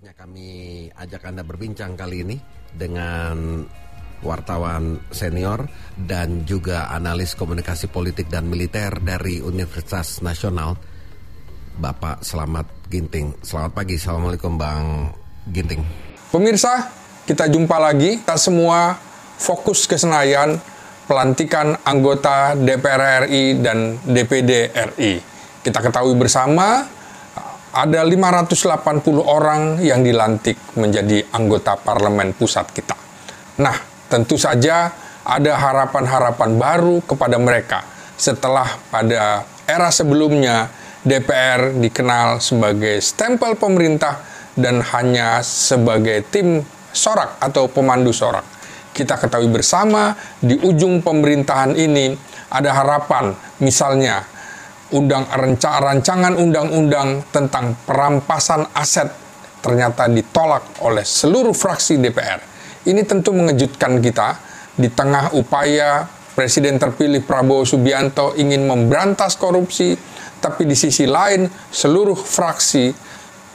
Saatnya kami ajak Anda berbincang kali ini dengan wartawan senior dan juga analis komunikasi politik dan militer dari Universitas Nasional, Bapak Slamet Ginting. Selamat pagi, Assalamualaikum Bang Ginting. Pemirsa, kita jumpa lagi. Kita semua fokus ke Senayan, pelantikan anggota DPR RI dan DPD RI. Kita ketahui bersama, ada 580 orang yang dilantik menjadi anggota parlemen pusat kita. Nah, tentu saja ada harapan-harapan baru kepada mereka setelah pada era sebelumnya DPR dikenal sebagai stempel pemerintah dan hanya sebagai tim sorak atau pemandu sorak. Kita ketahui bersama di ujung pemerintahan ini ada harapan, misalnya rancangan undang-undang tentang perampasan aset ternyata ditolak oleh seluruh fraksi DPR. Ini tentu mengejutkan kita di tengah upaya Presiden terpilih Prabowo Subianto ingin memberantas korupsi, tapi di sisi lain seluruh fraksi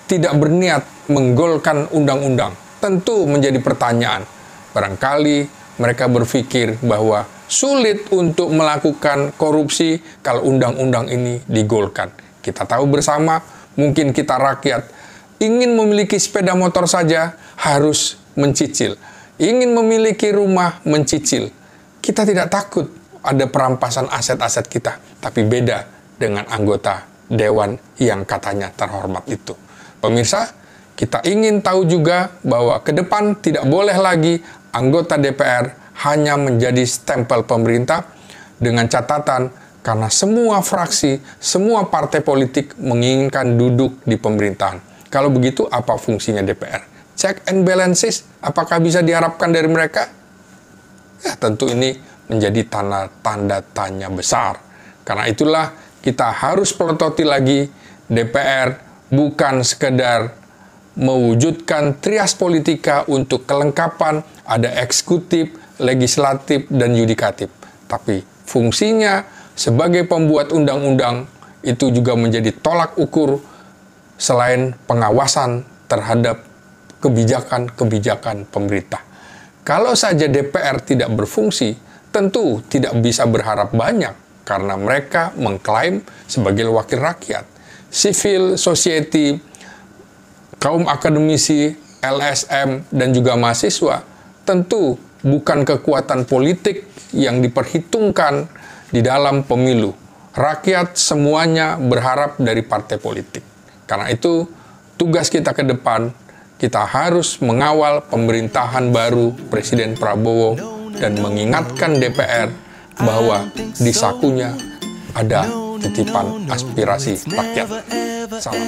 tidak berniat menggolkan undang-undang. Tentu menjadi pertanyaan. Barangkali mereka berpikir bahwa sulit untuk melakukan korupsi kalau undang-undang ini digolkan. Kita tahu bersama, mungkin kita rakyat ingin memiliki sepeda motor saja harus mencicil. Ingin memiliki rumah mencicil. Kita tidak takut ada perampasan aset-aset kita, tapi beda dengan anggota dewan yang katanya terhormat itu. Pemirsa, kita ingin tahu juga bahwa ke depan tidak boleh lagi anggota DPR hanya menjadi stempel pemerintah dengan catatan karena semua fraksi, semua partai politik menginginkan duduk di pemerintahan. Kalau begitu, apa fungsinya DPR? Check and balances, apakah bisa diharapkan dari mereka? Ya, tentu ini menjadi tanda tanya besar. Karena itulah kita harus pelototi lagi DPR bukan sekedar mewujudkan trias politika untuk kelengkapan, ada eksekutif, legislatif, dan yudikatif. Tapi fungsinya sebagai pembuat undang-undang itu juga menjadi tolak ukur selain pengawasan terhadap kebijakan-kebijakan pemerintah. Kalau saja DPR tidak berfungsi, tentu tidak bisa berharap banyak karena mereka mengklaim sebagai wakil rakyat. Civil society, kaum akademisi, LSM, dan juga mahasiswa tentu bukan kekuatan politik yang diperhitungkan di dalam pemilu. Rakyat semuanya berharap dari partai politik. Karena itu, tugas kita ke depan, kita harus mengawal pemerintahan baru Presiden Prabowo dan mengingatkan DPR bahwa di sakunya ada titipan aspirasi rakyat. Salam.